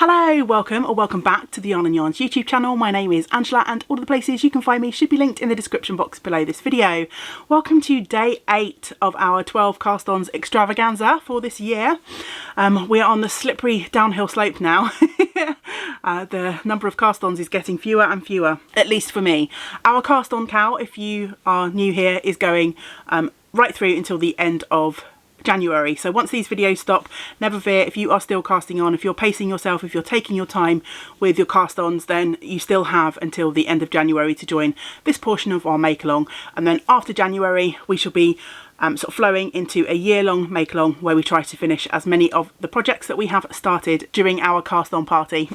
Hello, welcome or welcome back to the Yarn and Yarns YouTube channel. My name is Angela and all of the places you can find me should be linked in the description box below this video. Welcome to day 8 of our 12 cast-ons extravaganza for this year. We're on the slippery downhill slope now. The number of cast-ons is getting fewer and fewer, at least for me. Our cast-on cow, if you are new here, is going right through until the end of January. So once these videos stop, never fear, if you are still casting on, if you're pacing yourself, if you're taking your time with your cast-ons, then you still have until the end of January to join this portion of our make-along. And then after January, we shall be sort of flowing into a year-long make-along where we try to finish as many of the projects that we have started during our cast-on party.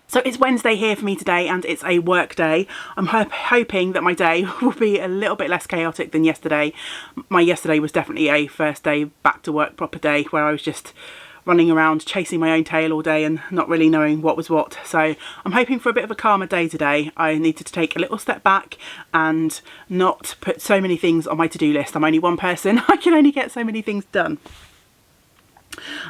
So it's Wednesday here for me today and it's a work day. I'm hoping that my day will be a little bit less chaotic than yesterday. My yesterday was definitely a first day back to work proper day where I was just running around chasing my own tail all day and not really knowing what was what. So I'm hoping for a bit of a calmer day today. I needed to take a little step back and not put so many things on my to-do list. I'm only one person. I can only get so many things done.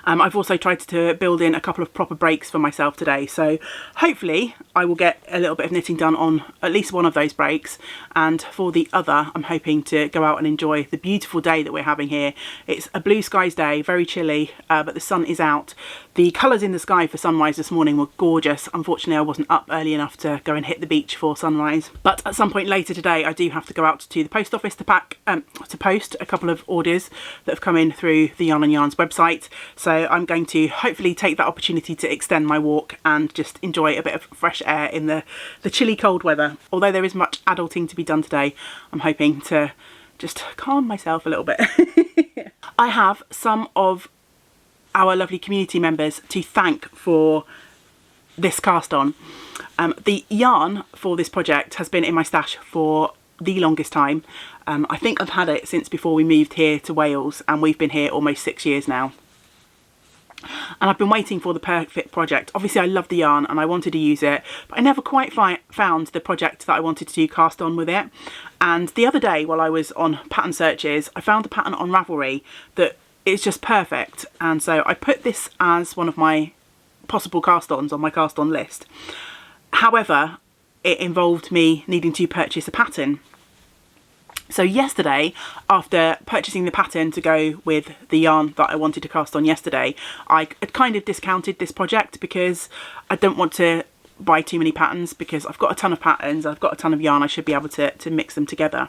I've also tried to build in a couple of proper breaks for myself today, so hopefully I will get a little bit of knitting done on at least one of those breaks, and for the other I'm hoping to go out and enjoy the beautiful day that we're having here. It's a blue skies day, very chilly, but the sun is out. The colours in the sky for sunrise this morning were gorgeous. Unfortunately I wasn't up early enough to go and hit the beach for sunrise, but at some point later today I do have to go out to the post office to post a couple of orders that have come in through the Yarn and Yarns website. So I'm going to hopefully take that opportunity to extend my walk and just enjoy a bit of fresh air in the chilly cold weather. Although there is much adulting to be done today, I'm hoping to just calm myself a little bit. I have some of our lovely community members to thank for this cast on. The yarn for this project has been in my stash for the longest time. I think I've had it since before we moved here to Wales, and we've been here almost 6 years now. And I've been waiting for the perfect project. Obviously I love the yarn and I wanted to use it, but I never quite found the project that I wanted to cast on with it. And the other day while I was on pattern searches, I found a pattern on Ravelry that is just perfect, and so I put this as one of my possible cast-ons on my cast-on list. However, it involved me needing to purchase a pattern. So yesterday, after purchasing the pattern to go with the yarn that I wanted to cast on yesterday, I had kind of discounted this project because I don't want to buy too many patterns, because I've got a ton of patterns, I've got a ton of yarn, I should be able to mix them together.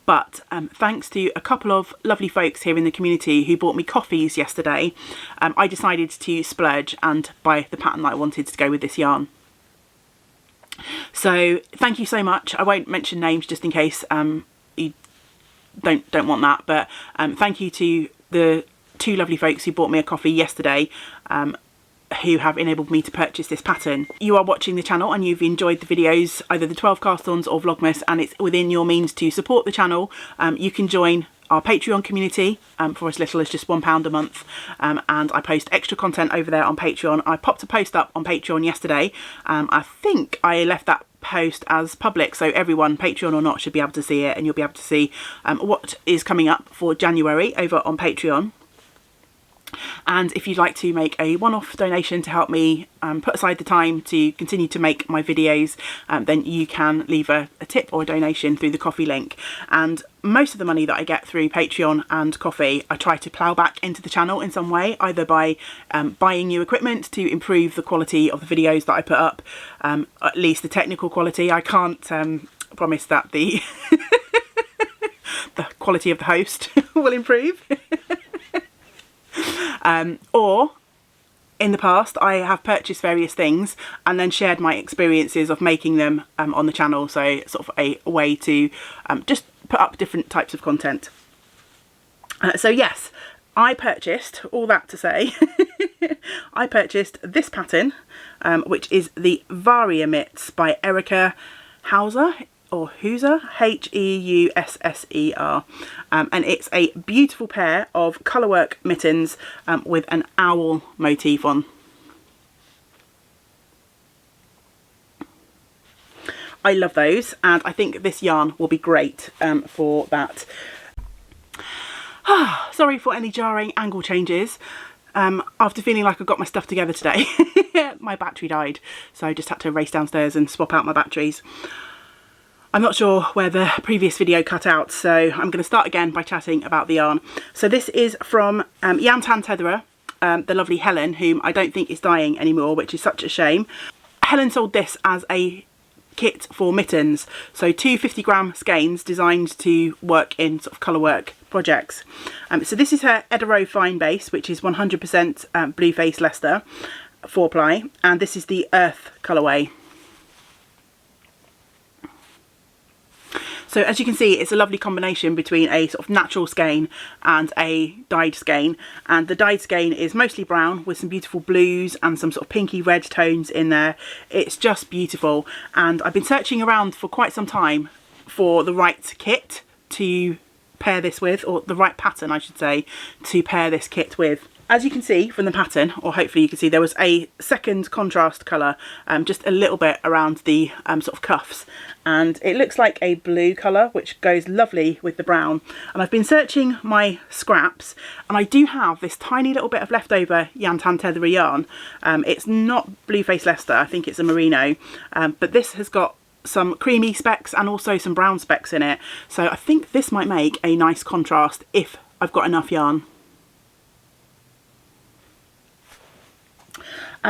But thanks to a couple of lovely folks here in the community who bought me coffees yesterday, I decided to splurge and buy the pattern that I wanted to go with this yarn. So thank you so much. I won't mention names just in case you don't want that, but thank you to the two lovely folks who bought me a coffee yesterday, who have enabled me to purchase this pattern. You are watching the channel and you've enjoyed the videos, either the 12 cast-ons or Vlogmas, and it's within your means to support the channel. You can join our Patreon community for as little as just £1 a month, and I post extra content over there on Patreon. I popped a post up on Patreon yesterday. I think I left that post as public, so everyone, Patreon or not, should be able to see it, and you'll be able to see what is coming up for January over on Patreon. And if you'd like to make a one-off donation to help me put aside the time to continue to make my videos, then you can leave a tip or a donation through the Ko-fi link. And most of the money that I get through Patreon and Ko-fi, I try to plough back into the channel in some way, either by buying new equipment to improve the quality of the videos that I put up, at least the technical quality. I can't promise that the the quality of the host will improve. Or in the past I have purchased various things and then shared my experiences of making them on the channel, so sort of a way to just put up different types of content. So yes, I purchased, all that to say, I purchased this pattern, which is the Varia Mitts by Erica Hauser, or Heuser, H-E-U-S-S-E-R, and it's a beautiful pair of colourwork mittens with an owl motif on. I love those, and I think this yarn will be great for that. Sorry for any jarring angle changes. after feeling like I got my stuff together today. My battery died, so I just had to race downstairs and swap out my batteries. I'm not sure where the previous video cut out, so I'm going to start again by chatting about the yarn. So this is from Yantan Tetherer, the lovely Helen, whom I don't think is dyeing anymore, which is such a shame. Helen sold this as a kit for mittens, so 2 50-gram skeins designed to work in sort of colour work projects. So this is her Edero Fine Base, which is 100% Blueface Leicester 4-ply, and this is the Earth colourway. So as you can see, it's a lovely combination between a sort of natural skein and a dyed skein. And the dyed skein is mostly brown with some beautiful blues and some sort of pinky red tones in there. It's just beautiful. And I've been searching around for quite some time for the right kit to pair this with, or the right pattern, I should say, to pair this kit with. As you can see from the pattern, or hopefully you can see, there was a second contrast colour, just a little bit around the sort of cuffs, and it looks like a blue colour which goes lovely with the brown. And I've been searching my scraps, and I do have this tiny little bit of leftover Yantan Tetherer yarn. It's not Blueface Leicester, I think it's a merino, but this has got some creamy specks and also some brown specks in it, so I think this might make a nice contrast if I've got enough yarn.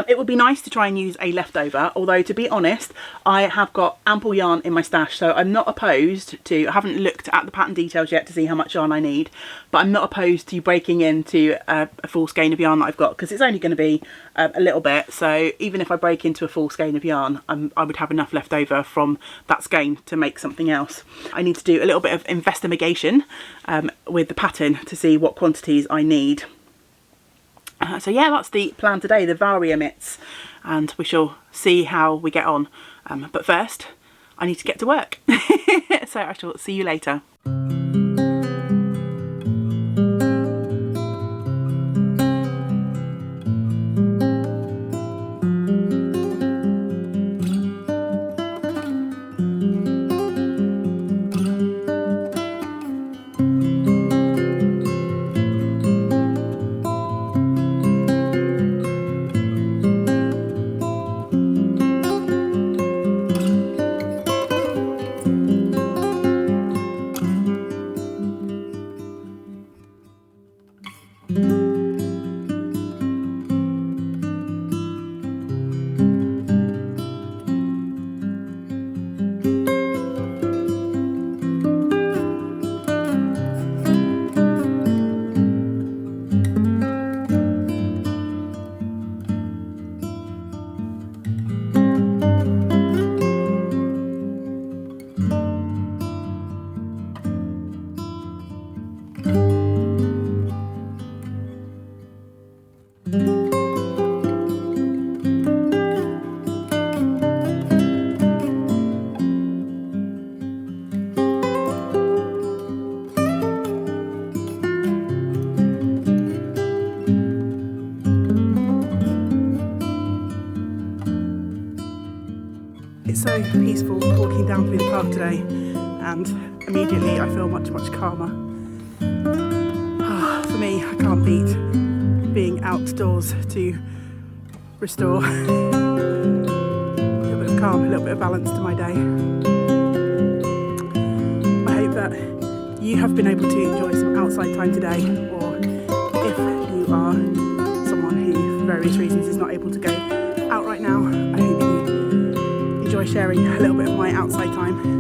It would be nice to try and use a leftover, although to be honest, I have got ample yarn in my stash, so I'm not opposed to, I haven't looked at the pattern details yet to see how much yarn I need, but I'm not opposed to breaking into a full skein of yarn that I've got, because it's only going to be a little bit, so even if I break into a full skein of yarn, I would have enough left over from that skein to make something else. I need to do a little bit of investigation with the pattern to see what quantities I need. So yeah, that's the plan today, the Varia mitts, and we shall see how we get on. But first, I need to get to work. So I shall see you later. It's so peaceful walking down through the park today, and immediately I feel much calmer. For me, I can't beat being outdoors to restore a little bit of calm, a little bit of balance to my day. I hope that you have been able to enjoy some outside time today, or if you are someone who for various reasons is not able to go out right now, I hope you enjoy sharing a little bit of my outside time.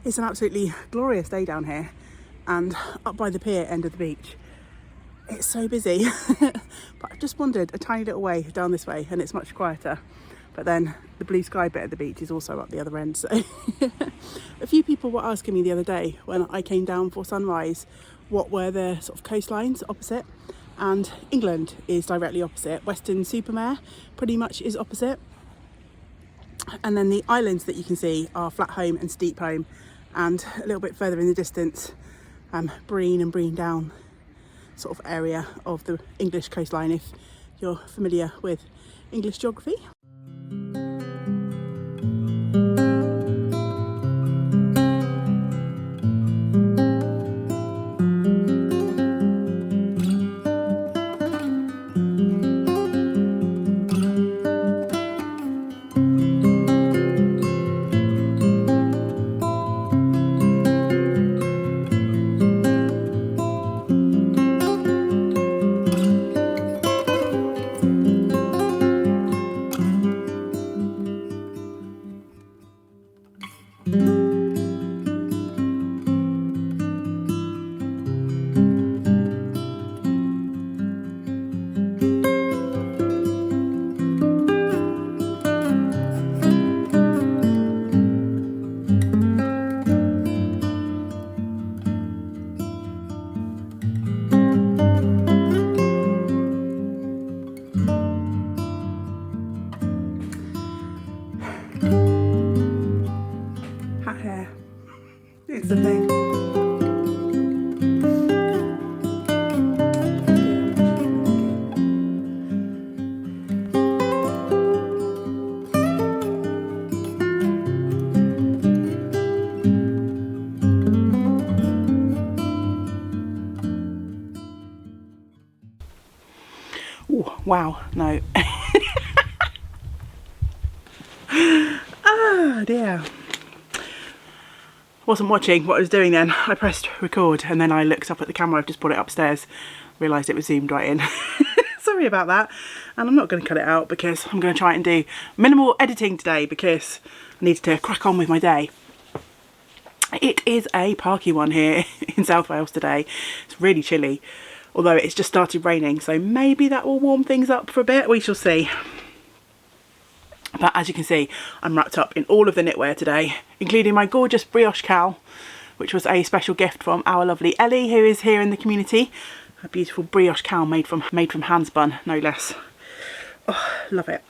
It's an absolutely glorious day down here, and up by the pier end of the beach it's so busy. But I've just wandered a tiny little way down this way and it's much quieter, but then the blue sky bit of the beach is also up the other end. So a few people were asking me the other day when I came down for sunrise what were the sort of coastlines opposite, and England is directly opposite. Weston-super-Mare pretty much is opposite, and then the islands that you can see are Flatholme and Steepholme, and a little bit further in the distance Brean and Brean Down sort of area of the English coastline, if you're familiar with English geography. It's the thing. Ooh, wow, no. Oh dear. Wasn't watching what I was doing then. I pressed record and then I looked up at the camera. I've just brought it upstairs, realised it was zoomed right in. Sorry about that. And I'm not going to cut it out because I'm going to try and do minimal editing today because I need to crack on with my day. It is a parky one here in South Wales today. It's really chilly, although it's just started raining, so maybe that will warm things up for a bit. We shall see. But as you can see, I'm wrapped up in all of the knitwear today, including my gorgeous brioche cowl, which was a special gift from our lovely Ellie, who is here in the community. A beautiful brioche cowl made from handspun, no less. Oh, love it.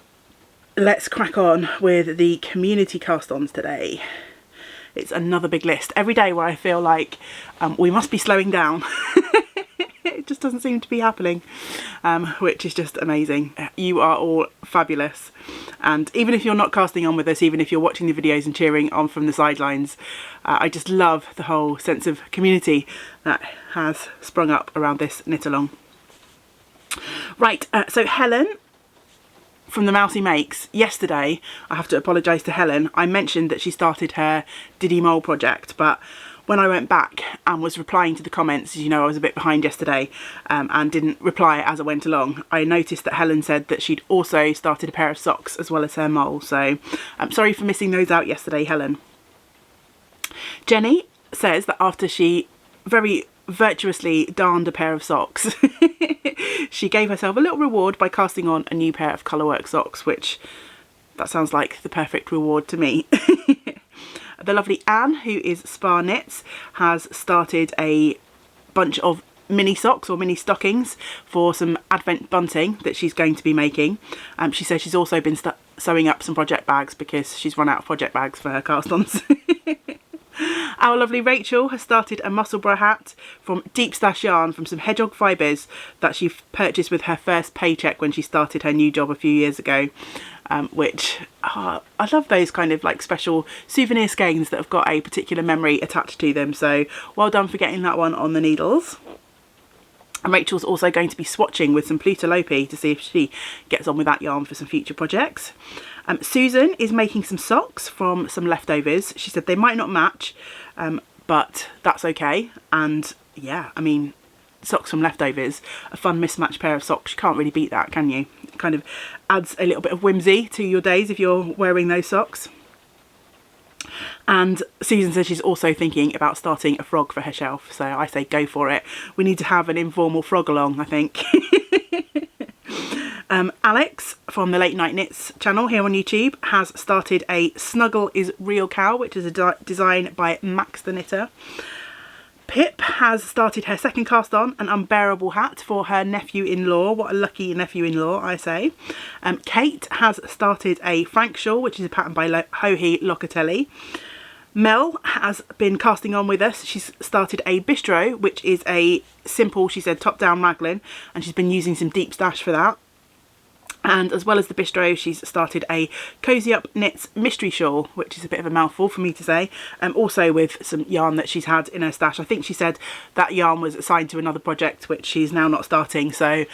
Let's crack on with the community cast-ons today. It's another big list. Every day where I feel like we must be slowing down. It just doesn't seem to be happening, which is just amazing. You are all fabulous, and even if you're not casting on with us, even if you're watching the videos and cheering on from the sidelines, I just love the whole sense of community that has sprung up around this knit along. Right, so Helen from the Mousy Makes, yesterday, I have to apologise to Helen, I mentioned that she started her Diddy Mole project, but when I went back and was replying to the comments, as you know, I was a bit behind yesterday and didn't reply as I went along. I noticed that Helen said that she'd also started a pair of socks as well as her mole, so I'm sorry for missing those out yesterday, Helen. Jenny says that after she very virtuously darned a pair of socks, she gave herself a little reward by casting on a new pair of Colourwork socks, which that sounds like the perfect reward to me. The lovely Anne, who is Spar Knits, has started a bunch of mini socks or mini stockings for some advent bunting that she's going to be making. She says she's also been sewing up some project bags because she's run out of project bags for her cast-ons. Our lovely Rachel has started a muscle bra hat from Deep Stash Yarn from some hedgehog fibres that she purchased with her first paycheck when she started her new job a few years ago. Which I love those kind of like special souvenir skeins that have got a particular memory attached to them, so well done for getting that one on the needles. And Rachel's also going to be swatching with some Plutalope to see if she gets on with that yarn for some future projects. Susan is making some socks from some leftovers. She said they might not match, but that's okay. And yeah, I mean, socks from leftovers, a fun mismatched pair of socks, you can't really beat that, can you? It kind of adds a little bit of whimsy to your days if you're wearing those socks. And Susan says she's also thinking about starting a frog for her shelf, so I say go for it. We need to have an informal frog along, I think. Alex from the Late Night Knits channel here on YouTube has started a Snuggle is Real Cow, which is a design by Max the Knitter. Pip has started her second cast on, an unbearable hat for her nephew-in-law. What a lucky nephew-in-law, I say. Kate has started a Frank shawl, which is a pattern by Joji Locatelli. Mel has been casting on with us. She's started a bistro, which is a simple, she said, top-down raglan, and she's been using some deep stash for that. And as well as the bistro, she's started a Cozy Up Knits mystery shawl, which is a bit of a mouthful for me to say, also with some yarn that she's had in her stash. I think she said that yarn was assigned to another project, which she's now not starting. So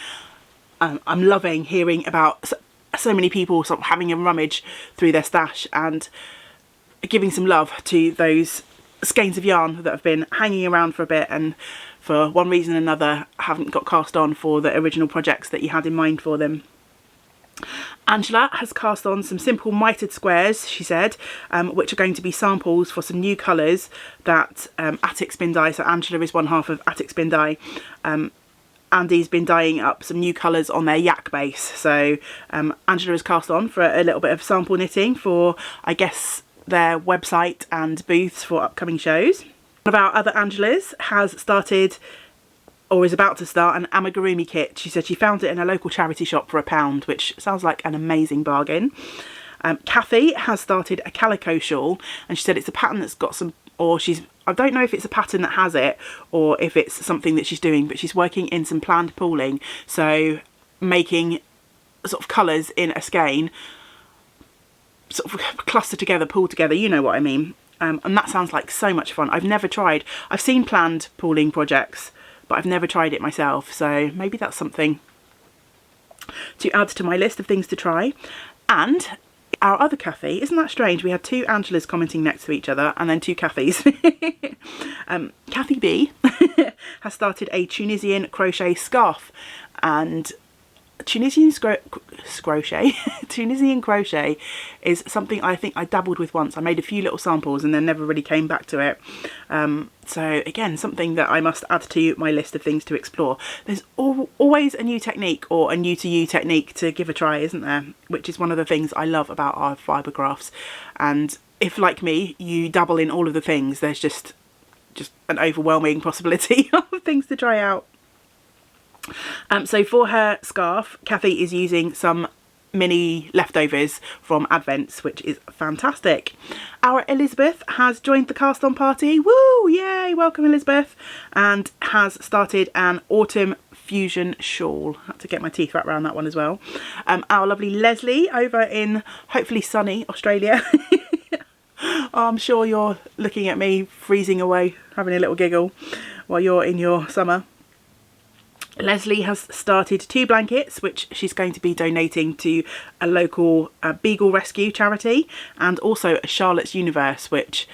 I'm loving hearing about so many people sort of having a rummage through their stash and giving some love to those skeins of yarn that have been hanging around for a bit and for one reason or another haven't got cast on for the original projects that you had in mind for them. Angela has cast on some simple mitered squares, she said, which are going to be samples for some new colours that Attic Spin Dye, so Angela is one half of Attic Spin Dye, Andy's been dyeing up some new colours on their yak base. So Angela has cast on for a little bit of sample knitting for, I guess, their website and booths for upcoming shows. One of our other Angelas has started, or is about to start, an amigurumi kit. She said she found it in a local charity shop for £1, which sounds like an amazing bargain. Kathy has started a calico shawl, and she said it's a pattern that's got some, or I don't know if it's a pattern that has it or if it's something that she's doing, but she's working in some planned pooling, so making sort of colours in a skein, sort of cluster together, pull together, you know what I mean. And that sounds like so much fun. I've never tried. I've seen planned pooling projects, but I've never tried it myself, so maybe that's something to add to my list of things to try. And our other Kathy, isn't that strange? We had two Angelas commenting next to each other and then two Kathys. Kathy B has started a Tunisian crochet scarf, and Tunisian crochet is something I think I dabbled with once. I made a few little samples and then never really came back to it. So again, something that I must add to my list of things to explore. There's always a new technique or a new to you technique to give a try, isn't there? Which is one of the things I love about our fibre crafts. And if, like me, you dabble in all of the things, there's just an overwhelming possibility of things to try out. So for her scarf, Kathy is using some mini leftovers from Advents, which is fantastic. Our Elizabeth has joined the cast on party. Woo! Yay! Welcome, Elizabeth. And has started an autumn fusion shawl. I had to get my teeth wrapped around that one as well. Our lovely Leslie over in hopefully sunny Australia. I'm sure you're looking at me freezing away, having a little giggle while you're in your summer. Leslie has started 2 blankets, which she's going to be donating to a local beagle rescue charity, and also a Charlotte's Universe, which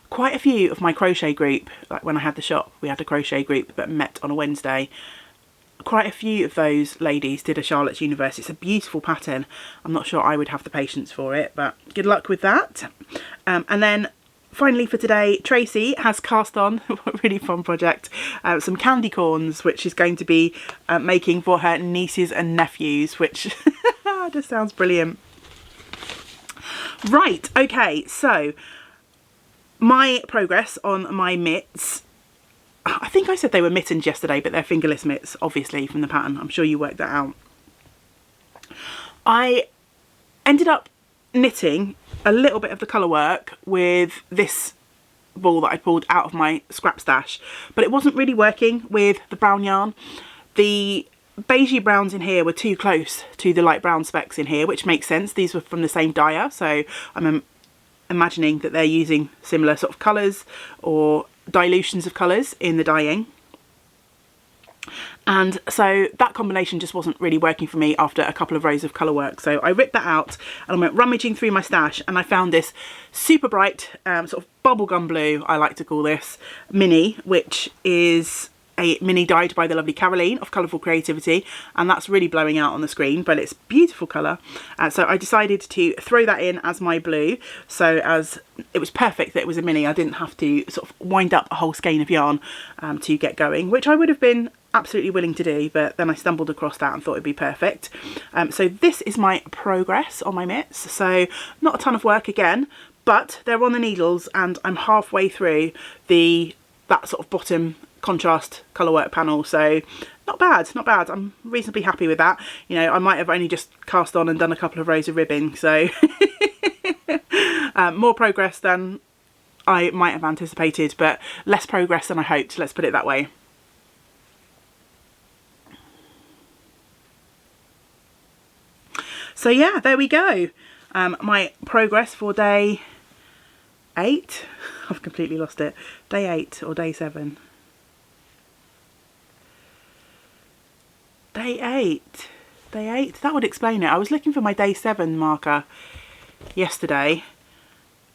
quite a few of my crochet group, like when I had the shop, we had a crochet group that met on a Wednesday. Quite a few of those ladies did a Charlotte's Universe. It's a beautiful pattern. I'm not sure I would have the patience for it, but good luck with that. And then finally for today, Tracy has cast on a really fun project, some candy corns, which she's going to be making for her nieces and nephews, which just sounds brilliant. Right, okay, so my progress on my mitts. I think I said they were mittens yesterday, but they're fingerless mitts, obviously, from the pattern. I'm sure you worked that out. I ended up knitting a little bit of the colour work with this ball that I pulled out of my scrap stash, but it wasn't really working with the brown yarn. The beigey browns in here were too close to the light brown specks in here, which makes sense. These were from the same dyer, so I'm imagining that they're using similar sort of colours or dilutions of colours in the dyeing. And so that combination just wasn't really working for me after a couple of rows of colour work. So I ripped that out and I went rummaging through my stash, and I found this super bright sort of bubblegum blue, I like to call this, mini, which is a mini dyed by the lovely Caroline of Colourful Creativity, and that's really blowing out on the screen, but it's beautiful colour. So I decided to throw that in as my blue, so as it was perfect that it was a mini. I didn't have to sort of wind up a whole skein of yarn to get going, which I would have been absolutely willing to do, but then I stumbled across that and thought it'd be perfect. So this is my progress on my mitts, so not a ton of work again, but they're on the needles and I'm halfway through that sort of bottom contrast colour work panel, so not bad, not bad. I'm reasonably happy with that. You know, I might have only just cast on and done a couple of rows of ribbing, so more progress than I might have anticipated, but less progress than I hoped, let's put it that way. So yeah, there we go. My progress for day 8. I've completely lost it. Day 8 or day 7? Day 8. Day 8. That would explain it. I was looking for my day 7 marker yesterday,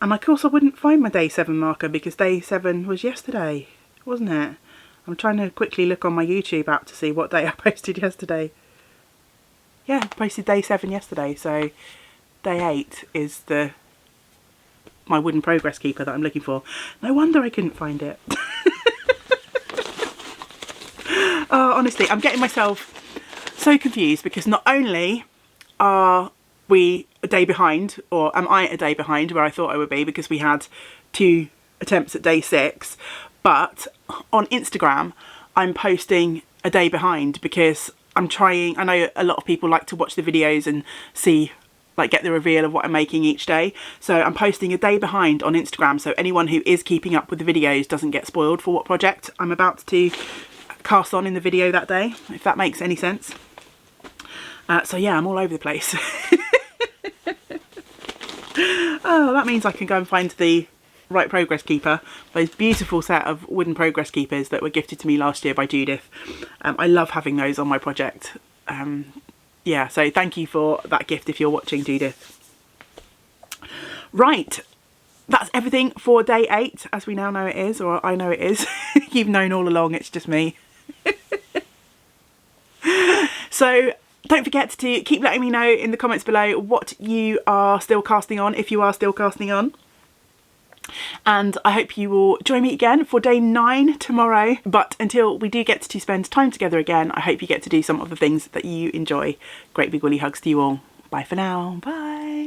and of course I wouldn't find my day 7 marker because day 7 was yesterday, wasn't it? I'm trying to quickly look on my YouTube app to see what day I posted yesterday. Yeah, I posted day 7 yesterday, so day 8 is my wooden progress keeper that I'm looking for. No wonder I couldn't find it. Oh, honestly, I'm getting myself so confused because not only are we a day behind, or am I a day behind where I thought I would be because we had 2 attempts at day 6, but on Instagram I'm posting a day behind because I'm trying. I know a lot of people like to watch the videos and see, like, get the reveal of what I'm making each day, so I'm posting a day behind on Instagram so anyone who is keeping up with the videos doesn't get spoiled for what project I'm about to cast on in the video that day, if that makes any sense. So yeah, I'm all over the place. Oh, that means I can go and find the right progress keeper, those beautiful set of wooden progress keepers that were gifted to me last year by Judith. I love having those on my project. Yeah, so thank you for that gift if you're watching, Judith. Right, that's everything for day 8, as we now know it is, or I know it is. You've known all along, it's just me. So don't forget to keep letting me know in the comments below what you are still casting on, if you are still casting on. And I hope you will join me again for day 9 tomorrow. But until we do get to spend time together again, I hope you get to do some of the things that you enjoy. Great big woolly hugs to you all. Bye for now. Bye.